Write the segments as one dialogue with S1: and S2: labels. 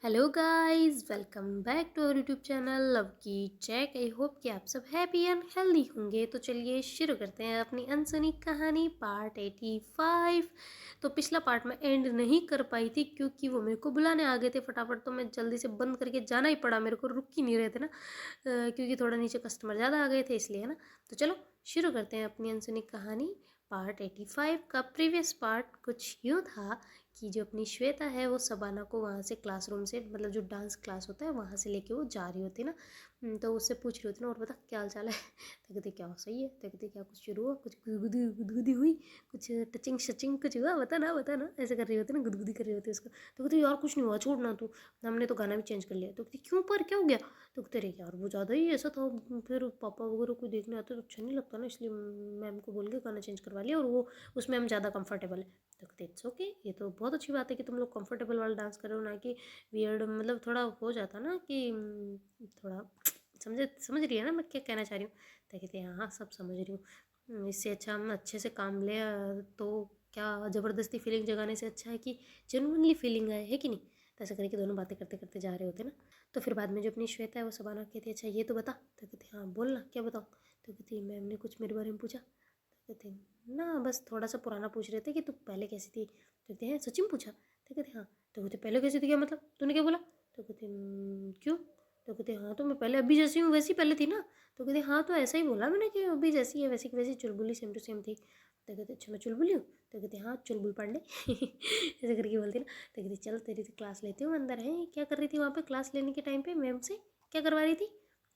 S1: Hello guys, welcome back to our YouTube channel love की check. I hope कि आप सब हैप्पी एंड हेल्दी होंगे। तो चलिए शुरू करते हैं अपनी अनसुनी कहानी पार्ट 85। तो पिछला पार्ट में एंड नहीं कर पाई थी क्योंकि वो मेरे को बुलाने आ गए थे फटाफट, तो मैं जल्दी से बंद करके जाना ही पड़ा, मेरे को रुक ही नहीं रहे थे ना, क्योंकि थोड़ा नीचे कस्टमर ज़्यादा आ गए थे इसलिए, है ना। तो चलो शुरू करते हैं अपनी अनसुनी कहानी पार्ट 85 का। प्रीवियस पार्ट कुछ यूँ था कि जो अपनी श्वेता है वो सबाना को वहाँ से क्लासरूम से, मतलब जो डांस क्लास होता है वहाँ से लेके वो जा रही होती है ना। तो उससे पूछ रही होती ना, और बता क्या हाल चाल है। तो कहती क्या सही है। तो कहती क्या कुछ शुरू हुआ, कुछ गुदगुदी गुदगुदी हुई, कुछ टचिंग शचिंग कुछ हुआ, बता ना ऐसे कर रही होती ना, गुदगुदी कर रही होती है उसको। तो कहती यार कुछ नहीं हुआ, छोड़ना तू, हमने तो गाना भी चेंज कर लिया। तो कहती क्यों, पर क्या हो गया। तो कहते रहे यार वो ज़्यादा ही ऐसा था, फिर पापा वगैरह कोई देखने आते तो अच्छा नहीं लगता ना, इसलिए मैम को बोल के गाना चेंज करवा लिया, और वो उसमें हम ज़्यादा कंफर्टेबल है। तो कहते इट्स ओके, ये तो बहुत अच्छी बात है कि तुम लोग कंफर्टेबल वाला डांस कर रहे हो, ना कि वियर्ड, मतलब थोड़ा हो जाता ना कि थोड़ा समझ रही है ना मैं क्या कहना चाह रही हूँ। तो कहते हैं हाँ सब समझ रही हूँ, इससे अच्छा हम अच्छे से काम ले, तो क्या ज़बरदस्ती फीलिंग जगाने से अच्छा है कि जेनुइनली फीलिंग आए, है कि नहीं। तो ऐसा करके दोनों बातें करते करते जा रहे होते ना। तो फिर बाद में जो अपनी श्वेता है वो सबाना कहती है अच्छा ये तो बता। तो कहती हाँ बोल ना क्या बताऊँ। तो कहती मैम ने कुछ मेरे बारे में पूछा। तो कहते ना बस थोड़ा सा पुराना पूछ रहे थे कि तू पहले कैसी थी। तो कहते हैं सचिन पूछा। तो कहते हाँ। तो कहते पहले कैसी थी, क्या मतलब तूने क्या बोला। तो कहते क्यों। तो कहते हाँ तो मैं पहले अभी जैसी हूँ वैसी पहले थी ना। तो कहते हाँ तो ऐसा ही बोला मैंने कि अभी जैसी है वैसी की वैसी चुलबुली सेम टू सेम थी। तो कहते अच्छा मैं चुलबुली हूँ। तो कहते हाँ चुलबुल पांडे ऐसे करके बोलती ना। तो कहती चल तेरी तो क्लास लेती हूँ, अंदर है क्या कर रही थी वहाँ पे क्लास लेने के टाइम पे मैम से, क्या करवा रही थी।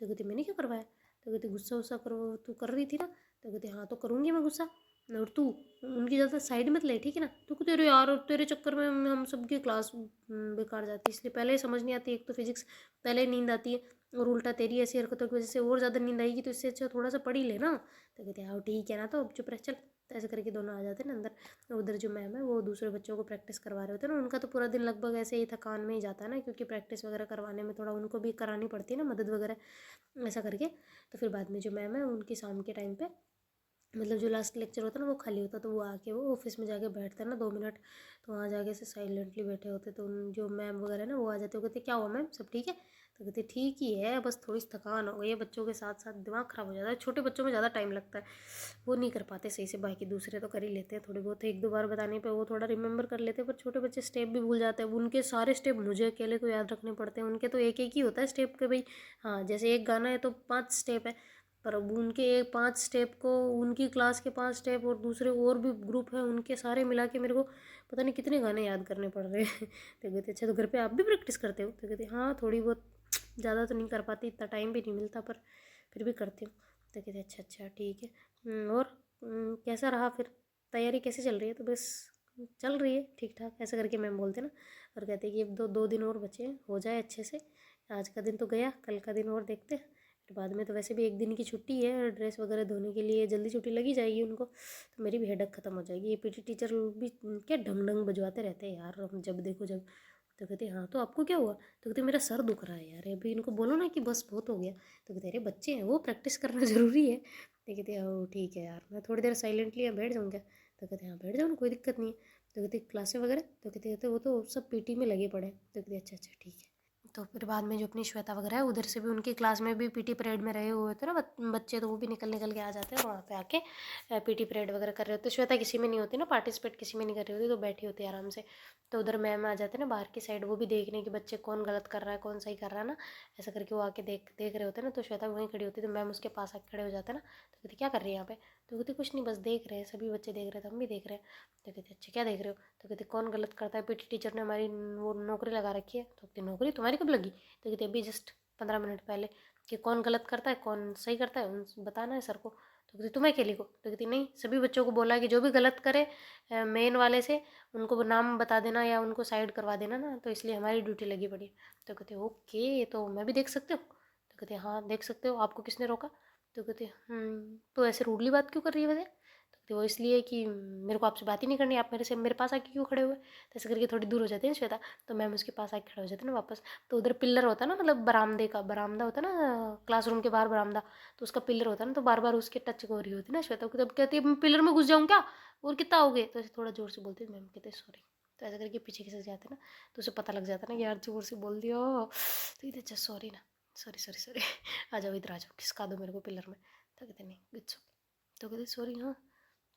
S1: तो कहती मैंने क्या करवाया। तो कहती गुस्सा वुस्सा करो तू कर रही थी ना। तो कहते हाँ तो करूँगी मैं गुस्सा, और तू उनकी ज़्यादा साइड मत ले, ठीक है ना। तो तेरे यार तेरे चक्कर में हम सबकी क्लास बेकार जाती है, इसलिए पहले ही समझ नहीं आती, एक तो फिजिक्स पहले ही नींद आती है, और उल्टा तेरी ऐसी हरकतों की वजह से और ज़्यादा नींद आएगी, तो इससे अच्छा थोड़ा सा पढ़ ही ले ना। तो कहते हाँ ठीक है ना, तो अब चुप रह चल। तो ऐसे करके दोनों आ जाते हैं ना अंदर। उधर जो मैम है वो दूसरे बच्चों को प्रैक्टिस करवा रहे होते हैं ना, उनका तो पूरा दिन लगभग ऐसे ही थकान में ही जाता है ना, क्योंकि प्रैक्टिस वगैरह करवाने में थोड़ा उनको भी करानी पड़ती है ना मदद वगैरह, ऐसा करके। तो फिर बाद में जो मैम है उनकी शाम के टाइम पे, मतलब जो लास्ट लेक्चर होता है ना वो खाली होता है, तो वो आके वो ऑफिस में जाके बैठते हैं ना 2 मिनट। तो वहाँ जाके से साइलेंटली बैठे होते, तो उन जो मैम वगैरह ना वो आ जाते, वो कहते क्या हुआ मैम सब ठीक है। तो कहते ठीक ही है, बस थोड़ी सी थकान हो गई है, बच्चों के साथ साथ दिमाग ख़राब हो जाता है, छोटे बच्चों में ज़्यादा टाइम लगता है, वो नहीं कर पाते सही से, बाकी दूसरे तो कर ही लेते हैं थोड़ी बहुत, एक दो बार बताने पर वो थोड़ा रिमेंबर कर लेते हैं, पर छोटे बच्चे स्टेप भी भूल जाते हैं, उनके सारे स्टेप मुझे अकेले को याद रखने पड़ते हैं, उनके तो एक एक ही होता है स्टेप के भाई। हाँ जैसे एक गाना है तो 5 स्टेप है, पर अब उनके एक 5 स्टेप को, उनकी क्लास के 5 स्टेप और दूसरे और भी ग्रुप है उनके सारे मिला के मेरे को पता नहीं कितने गाने याद करने पड़ रहे हैं। तो कहते अच्छा तो घर पे आप भी प्रैक्टिस करते हो। तो कहते हाँ थोड़ी बहुत, ज़्यादा तो नहीं कर पाती, इतना टाइम भी नहीं मिलता, पर फिर भी करती हूँ। तो कहते अच्छा अच्छा ठीक है। और कैसा रहा फिर, तैयारी कैसे चल रही है। तो बस चल रही है ठीक ठाक, ऐसा करके मैम बोलते ना। और कहते कि अब दो दो दिन और बचे हैं, हो जाए अच्छे से, आज का दिन तो गया, कल का दिन और देखते हैं, फिर बाद में तो वैसे भी एक दिन की छुट्टी है, ड्रेस वगैरह धोने के लिए जल्दी छुट्टी लगी जाएगी उनको, तो मेरी भी हेडक ख़त्म हो जाएगी। ये पीटी टीचर भी क्या ढंग ढंग बजवाते रहते हैं यार, हम जब देखो जब। तो कहते हाँ तो आपको क्या हुआ। तो कहते मेरा सर दुख रहा है यार, अभी इनको बोलो ना कि बस बहुत हो गया। तो कहते अरे बच्चे हैं वो, प्रैक्टिस करना ज़रूरी है। तो कहते ओ ठीक है यार, मैं थोड़ी देर साइलेंटली यहाँ बैठ जाऊँ क्या। तो कहते हाँ बैठ जाओ ना, कोई दिक्कत नहीं है। तो कहते क्लासें वगैरह। तो कहते वो तो सब पीटी में लगे पड़े हैं। तो कहते अच्छा अच्छा ठीक है। तो फिर बाद में जो अपनी श्वेता वगैरह है उधर से भी, उनकी क्लास में भी पीटी परेड में रहे हुए थे ना बच्चे, तो वो भी निकल निकल के आ जाते हैं वहाँ पे आके, पीटी परेड वगैरह कर रहे होते। श्वेता किसी में नहीं होती ना, पार्टिसिपेट किसी में नहीं कर रही होती, तो बैठी होती है आराम से। तो उधर मैम आ जाते हैं ना बाहर की साइड, वो भी देखने कि बच्चे कौन गलत कर रहा है कौन सही कर रहा है ना, ऐसा करके वो आके देख देख रहे होते हैं ना। तो श्वेता वहीं खड़ी होती है, तो मैम उसके पास आके खड़े हो जाते हैं ना। तो कहते क्या कर रही है यहाँ पे। तो कहते कुछ नहीं बस देख रहे हैं, सभी बच्चे देख रहे थे, हम भी देख रहे हैं। तो कहते अच्छा क्या देख रहे हो। तो कहते कौन गलत करता है, पीटी टीचर ने हमारी वो नौकरी लगा रखी है। तो कहते नौकरी तुम्हारी कब लगी। तो कहते अभी जस्ट 15 मिनट पहले, कि कौन गलत करता है कौन सही करता है उन बताना है सर को। तो कहती तुम्हें अकेली को। तो कहती नहीं सभी बच्चों को बोला है कि जो भी गलत करे मेन वाले से उनको नाम बता देना या उनको साइड करवा देना ना, तो इसलिए हमारी ड्यूटी लगी पड़ी है। तो कहते ओके तो मैं भी देख सकते हो। तो कहते हाँ देख सकते हो, आपको किसने रोका। तो कहते तो ऐसे रूडली बात क्यों कर रही है वजह। तो कहते वो इसलिए कि मेरे को आपसे बात ही नहीं करनी, आप मेरे पास आके क्यों खड़े हुए। तो ऐसे करके थोड़ी दूर हो जाती है श्वेता। तो मैम उसके पास आके खड़े हो जाते हैं ना वापस। तो उधर पिलर होता है ना, मतलब बरामदे का बरामदा होता है ना, क्लासरूम के बाहर बरामदा, तो उसका पिलर होता है ना, तो बार बार उसके टच हो रही होती है ना श्वेता को, तब कहती है मैं पिलर में घुस जाऊँ क्या, और कितना आओगे। तो ऐसे थोड़ा जोर से बोलती है, मैम कहते सॉरी। तो ऐसा करके पीछे खिसक जाते ना, तो उसे पता लग जाता ना कि यार जोर से बोल दिया, तो इधर अच्छा सॉरी ना, सॉरी सॉरी सॉरी आ जाओ इधर, आ जाओ, खिसका दो मेरे को पिलर में। तो कहते नहीं इट्स ओके, तो कहते सॉरी, हाँ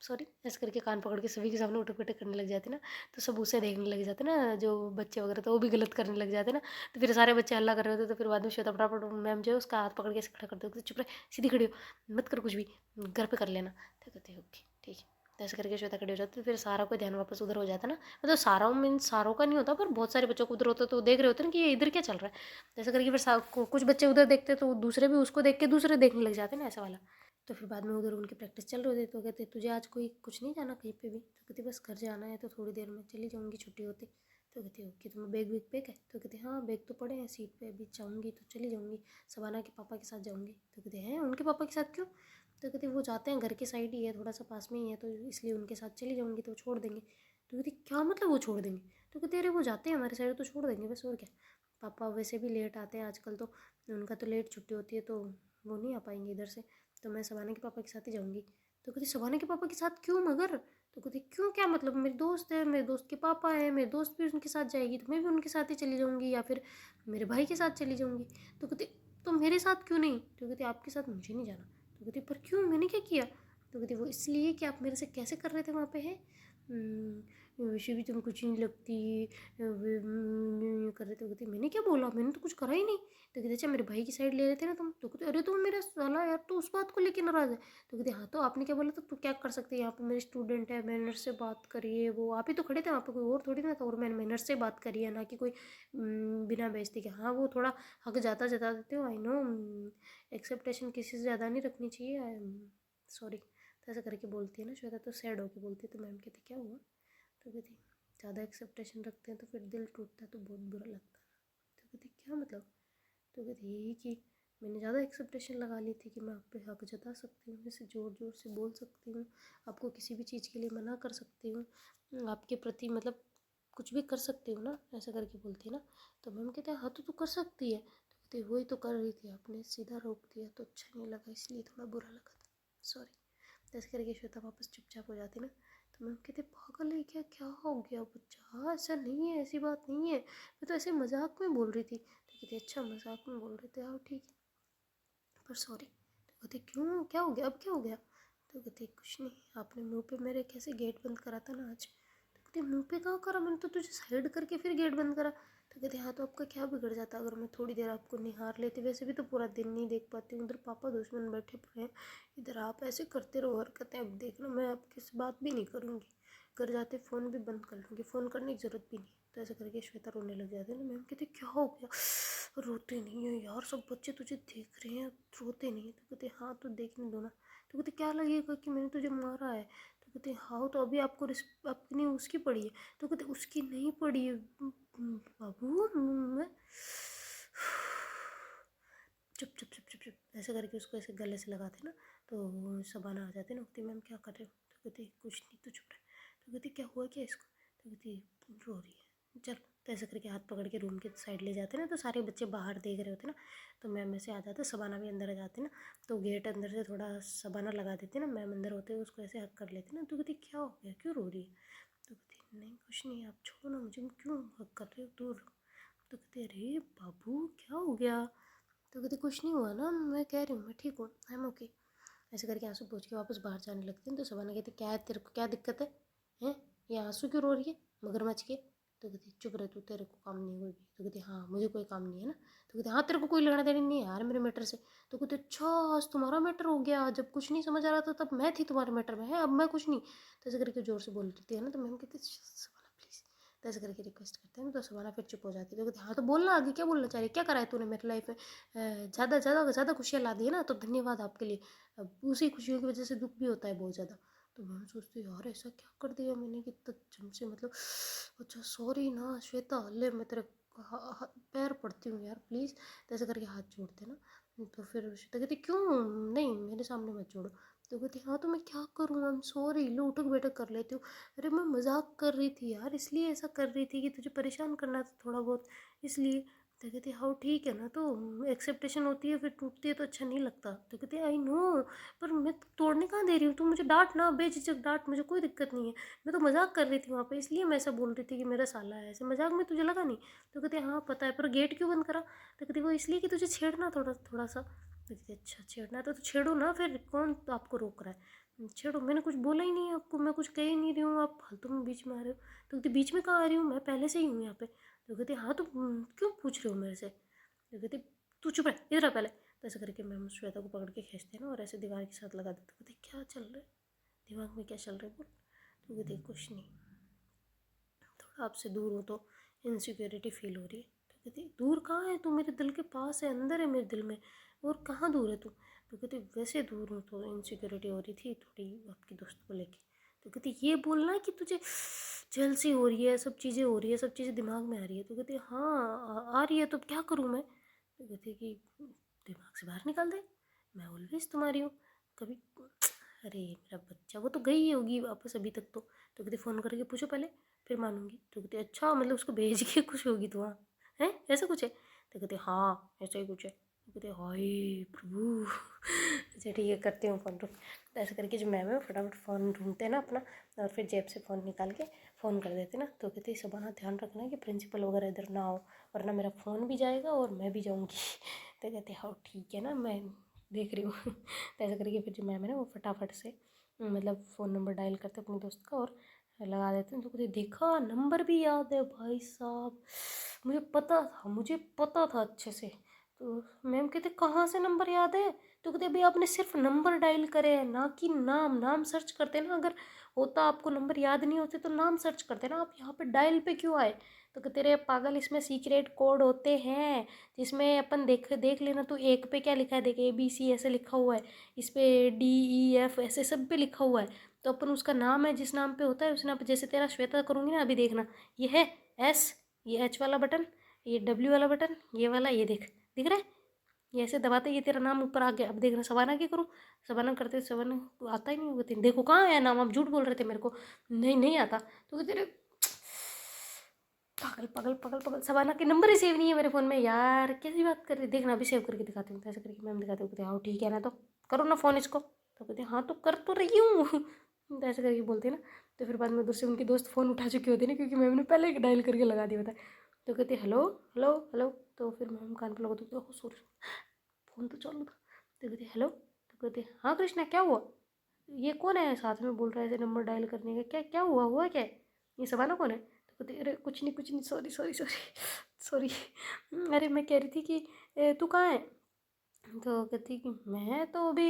S1: सॉरी, ऐसे करके कान पकड़ के सभी के सामने उठक पटक करने लग जाते ना। तो सब उसे देखने लग जाते ना, जो बच्चे वगैरह तो वो भी गलत करने लग जाते ना। तो फिर सारे बच्चे हल्ला कर रहे होते, तो फिर बाद में श्वेता फटाफट मैम जो है उसका हाथ पकड़ के ऐसे खड़ा कर दो, चुप रहे, सीधी खड़ी हो, मत कर कुछ भी, घर पे कर लेना। तो कहते ओके ठीक है। तो ऐसे करके श्वेता खड़ी हो जाती, तो फिर सारा को ध्यान वापस उधर हो जाता ना। मतलब सारा मीन्स सारों का नहीं होता, पर बहुत सारे बच्चों को उधर होता, तो देख रहे होते ना कि ये इधर क्या चल रहा है। जैसे करके फिर कुछ बच्चे उधर देखते तो दूसरे भी उसको देख के दूसरे देखने लग जाते ना, ऐसा वाला। तो फिर बाद में उधर उनकी प्रैक्टिस चल रही थी, तो कहते तुझे आज कोई कुछ नहीं जाना कहीं पे भी। तो कहती बस घर जाना है, तो थोड़ी देर में चली जाऊँगी, छुट्टी होती। तो कहती ओके, तुम्हें बैग वैग पैक है? तो कहते हाँ बैग तो पड़े हैं सीट पे, अभी जाऊँगी तो चली जाऊँगी, सबाना के पापा के साथ जाऊँगी। तो कहते हैं उनके पापा के साथ क्यों? तो कहते वो जाते हैं, घर के साइड ही है, थोड़ा सा पास में ही है, तो इसलिए उनके साथ चली जाऊँगी, तो छोड़ देंगे। तो कहती क्या मतलब वो छोड़ देंगे? तो कहते अरे वो जाते हैं हमारे साइड, तो छोड़ देंगे बस, और क्या। पापा वैसे भी लेट आते हैं आजकल, तो उनका तो लेट छुट्टी होती है, तो वो नहीं आ पाएंगे इधर से, तो मैं सबाना के पापा के साथ ही जाऊँगी। तो कहती सबाना के पापा के साथ क्यों मगर? तो कहती क्यों क्या मतलब, मेरे दोस्त है, मेरे दोस्त के पापा है, मेरे दोस्त भी उनके साथ जाएगी, तो मैं भी उनके साथ ही चली जाऊँगी, या फिर मेरे भाई के साथ चली जाऊँगी। तो कहती तो मेरे साथ क्यों नहीं? तो कहती आपके साथ मुझे नहीं जाना। तो कहती पर क्यों, मैंने क्या किया? तो कहती वो इसलिए कि आप मेरे से कैसे कर रहे थे वहाँ पे, है वैसे भी तुम कुछ नहीं लगती, कर रहे थे। कहती मैंने क्या बोला, मैंने तो कुछ करा ही नहीं। तो कहते अच्छा मेरे भाई की साइड ले रहे थे ना तुम। तो कहते अरे तुम मेरा साला यार, तो उस बात को लेकर नाराज़ है। तो कहते हाँ तो आपने क्या बोला, तो तू क्या कर सकते हैं, यहाँ पे मेरे स्टूडेंट है, मैनर से बात करिए, वो आप ही तो खड़े थे वहाँ पे, कोई और थोड़ी ना था, और मैंने मैनर से बात करी है, ना कि कोई बिना बेइज्जती के। हाँ वो थोड़ा हक जाता जता देते हो, आई नो, एक्सेप्टेशन किसी से ज़्यादा नहीं रखनी चाहिए, आई एम सॉरी। तो ऐसा करके बोलती है ना श्वेता, तो सैड होके बोलती है। तो मैम कहती क्या हुआ? तो कहती ज़्यादा एक्सेप्टेशन रखते हैं तो फिर दिल टूटता है, तो बहुत बुरा लगता है। तो कहती क्या मतलब? तो कहती यही कि मैंने ज़्यादा एक्सेप्टेशन लगा ली थी कि मैं आप पे हक जता सकती हूँ, जैसे ज़ोर ज़ोर से बोल सकती हूँ, आपको किसी भी चीज़ के लिए मना कर सकती हूँ, आपके प्रति मतलब कुछ भी कर सकती हूँ ना, ऐसा करके बोलती है ना। तो मैम कहते हैं हाँ तो तू कर सकती है। तो कहती वही तो कर रही थी, आपने सीधा रोक दिया तो अच्छा नहीं लगा, इसलिए थोड़ा बुरा लगा था, सॉरी। तो ऐसे करके श्वेता वापस चुपचाप हो जाती ना। तो मैम कहते पागल है क्या, क्या हो गया बच्चा, ऐसा नहीं है, ऐसी बात नहीं है, मैं तो ऐसे मजाक में बोल रही थी। तो कहते अच्छा मजाक में बोल रहे थे, आओ ठीक है, पर सॉरी। तो कहते क्यों, क्या हो गया, अब क्या हो गया? तो कहते कुछ नहीं, आपने मुंह पे मेरे कैसे गेट बंद करा था ना आज। तो कहते मुंह पे कहाँ करा, मैंने तो तुझे साइड करके फिर गेट बंद करा। तो कहते हाँ तो आपका क्या बिगड़ जाता अगर मैं थोड़ी देर आपको निहार लेती, वैसे भी तो पूरा दिन नहीं देख पाती हूँ, उधर पापा दुश्मन बैठे पड़े हैं, इधर आप ऐसे करते रहो हरकतें, अब देखना मैं आपकी बात भी नहीं करूँगी, घर जाते फ़ोन भी बंद कर लूँगी, फ़ोन करने की ज़रूरत भी नहीं। तो ऐसा करके श्वेता रोने लग जाती है ना। मैम कहते क्या हो गया? रोते नहीं है यार, सब बच्चे तुझे देख रहे हैं, रोते नहीं है। तो कहते हाँ तो देखने दो ना। तो कहते क्या लगेगा कि मैंने तुझे मारा है? तो कहते हाँ तो अभी आपको अपनी उसकी पड़ी है। तो कहते उसकी नहीं पड़ी है बाबू, मैं चुप चुप चुप चुप चुप ऐसे करके उसको ऐसे गले से लगाते ना। तो सबाना आ जाते ना, कहती मैम क्या कर रहे हो? तो कहती कुछ नहीं, तो चुप रहे। तो कहती क्या हुआ क्या इसको? तो कहती रो रही है, चल। तो ऐसे करके हाथ पकड़ के रूम के साइड ले जाते ना, तो सारे बच्चे बाहर देख रहे होते ना। तो मैम ऐसे आ जाते, सबाना भी अंदर आ जाती ना। तो गेट अंदर से थोड़ा सबाना लगा देती ना, मैम अंदर होते हुए उसको ऐसे हक कर लेती ना। तो कहती क्या हो गया, क्यों रो रही है? तो कहती नहीं कुछ नहीं, आप छोड़ो ना मुझे, क्यों हक कर रहे हो, दूर। तो कहती अरे बाबू क्या हो गया? तो कहती कुछ नहीं हुआ ना, मैं कह रही हूँ मैं ठीक हूँ, आई एम ओके। ऐसे करके आंसू पोंछ के वापस बाहर जाने लगते हैं। तो सबाना कहती क्या है तेरे को, क्या दिक्कत है? हैं ये आंसू क्यों रो रही है मगरमच्छ के? तो कहती चुप रहे तू, तेरे को काम नहीं है कोई भी। तो कहती हाँ मुझे कोई काम नहीं है ना। तो कहती हाँ तेरे को कोई लेना देना नहीं है यार मेरे मैटर से। तो कहते अच्छा आज तुम्हारा मैटर हो गया, जब कुछ नहीं समझ आ रहा था तब मैं थी तुम्हारे मैटर में, है अब मैं कुछ नहीं। तो ऐसे करके ज़ोर से बोल रही है ना। तो मैम कहती सबाना प्लीज़। तो ऐसे करके रिक्वेस्ट करते हैं, तो सबाना फिर चुप हो जाती है। तो कहती हाँ तो बोलना आगे क्या बोलना चाह रही है, क्या करा है तूने मेरी लाइफ में, ज़्यादा ज़्यादा ज़्यादा खुशियाँ ला दी है ना, तो धन्यवाद आपके लिए। अब उसी खुशियों की वजह से दुख भी होता है बहुत ज़्यादा। तो मैं सोचती हूँ यार ऐसा क्या कर दिया मैंने कि इतना जम से मतलब, अच्छा सॉरी ना श्वेता, ले मैं तेरे पैर पड़ती हूँ यार प्लीज़। तो ऐसे करके हाथ जोड़ते ना। तो फिर श्वेता कहती क्यों, नहीं मेरे सामने मत जोड़ो। तो कहती हाँ तो मैं क्या करूँ, आई एम सॉरी, लो उठक बैठक कर लेती हूँ। अरे मैं मजाक कर रही थी यार, इसलिए ऐसा कर रही थी कि तुझे परेशान करना था थोड़ा बहुत, इसलिए। तो कहती हाँ ठीक है ना, तो एक्सेप्टेशन होती है फिर टूटती है तो अच्छा नहीं लगता। तो कहती आई नो, पर मैं तो तोड़ने कहाँ दे रही हूँ, तू मुझे डांट ना, बेझिझक डांट, मुझे कोई दिक्कत नहीं है। मैं तो मजाक कर रही थी वहाँ पे, इसलिए मैं ऐसा बोल रही थी कि मेरा साला है, ऐसे मजाक में तुझे लगा नहीं। तो कहती हाँ पता है, पर गेट क्यों बंद करा। तो कहती वो इसलिए कि तुझे छेड़ना थोड़ा थोड़ा सा। तो कहती अच्छा छेड़ना है तो छेड़ो ना, फिर कौन तो आपको रोक रहा है, छेड़ो, मैंने कुछ बोला ही नहीं है आपको, मैं कुछ कह ही नहीं रही हूँ, आप फालतू में बीच में आ रहे हो। तो कहती बीच में कहाँ आ रही हूँ, मैं पहले से ही हूँ यहाँ पे। तो कहती हाँ तो क्यों पूछ रहे हो मेरे से। तो कहती तू चुप रह इधर आ पहले। तो ऐसे करके मैं श्वेता को पकड़ के खींचते हैं ना और ऐसे दीवार के साथ लगा देते। कहती क्या चल रहा है दिमाग में, क्या चल रहा है बोल। तो कहती कुछ नहीं, थोड़ा आपसे दूर हो तो इनसिक्योरिटी फील हो रही है। तो कहती दूर कहाँ है, तू मेरे दिल के पास है, अंदर है मेरे दिल में, और कहाँ दूर है तू। तो कहती वैसे दूर हूँ तो इनसिक्योरिटी हो रही थी थोड़ी आपकी दोस्त को लेके। तो कहती ये बोलना कि तुझे जेलसी हो रही है, सब चीज़ें हो रही है, सब चीज़ें दिमाग में आ रही है। तो कहती हाँ आ रही है, तो क्या करूँ मैं। तो कहती कि दिमाग से बाहर निकाल दे, मैं ऑलवेज तुम्हारी हूँ कभी। अरे मेरा बच्चा, वो तो गई होगी वापस अभी तक तो। कहती फ़ोन करके पूछो पहले फिर मानूंगी। तो कहती अच्छा मतलब उसको भेज के खुश होगी तो, वहाँ है ऐसा कुछ है। तो कहते हाँ ऐसा ही कुछ है। तो कहते हाय प्रभु। अच्छा ठीक है करती हूँ फ़ोन, रुक। तो ऐसे करके जो मैम है फटाफट फ़ोन ढूंढते हैं ना अपना, और फिर जेब से फ़ोन निकाल के फ़ोन कर देते ना। तो कहते सबना ध्यान रखना कि प्रिंसिपल वगैरह इधर ना हो, वरना मेरा फ़ोन भी जाएगा और मैं भी जाऊँगी। तो कहते हाँ ठीक है ना, मैं देख रही हूँ। तो ऐसे करके फिर जो मैम है ना वो फटाफट से मतलब फ़ोन नंबर डायल करते अपने दोस्त का और लगा देते हैं। तो कहते देखा नंबर भी याद है भाई साहब, मुझे पता था अच्छे से। तो मैम कहते कहाँ से नंबर याद है। तो कहते अभी आपने सिर्फ नंबर डायल करे हैं ना कि नाम, नाम सर्च करते ना, अगर होता आपको नंबर याद नहीं होते तो नाम सर्च करते ना, आप यहाँ पे डायल पे क्यों आए। तो कहते रे पागल, इसमें सीक्रेट कोड होते हैं जिसमें अपन देख देख लेना। तो एक पे क्या लिखा है, देख ABC ऐसे लिखा हुआ है, इस पे DEF ऐसे सब पे लिखा हुआ है। तो अपन उसका नाम है, जिस नाम पे होता है उस नाम पे, जैसे तेरा श्वेता करूँगी ना अभी देखना, ये है S, ये H वाला बटन, ये W वाला बटन, ये वाला, ये देख दिख रहा है, ये ऐसे दबाते ये तेरा नाम ऊपर आ गया। अब देखना सवाना की करूँ, सवाना करते सवाना तो आता ही नहीं होगा तेरे, देखो कहाँ आया नाम, आप झूठ बोल रहे थे मेरे को, नहीं नहीं आता। तो तेरे पागल पागल पागल पागल, सवाना के नंबर ही सेव नहीं है मेरे फ़ोन में यार, कैसी बात कर रही, देखना अभी सेव करके दिखाती हूँ। तो ऐसे करके मैम दिखाते कहते हाँ ठीक है ना, तो करो ना फ़ोन इसको। तो कहते हाँ तो कर तो रही हूँ। तो ऐसे करके बोलते ना। तो फिर बाद में दूसरे उनके दोस्त फ़ोन उठा चुके होते ना, क्योंकि मैम ने पहले ही डायल करके लगा दिया होता है। तो कहते हेलो हेलो हेलो। तो फिर मैम कान पर लगा तो ओह सॉरी, फ़ोन तो चालू था। तो कहते हेलो। तो कहते हाँ कृष्णा क्या हुआ, ये कौन है साथ में बोल रहा है ऐसे नंबर डायल करने का, क्या क्या हुआ क्या है, ये सवाना कौन है। तो कहते अरे कुछ नहीं, सॉरी सॉरी सॉरी सॉरी। अरे मैं कह रही थी कि तू कहाँ है। तो कहती कि मैं तो अभी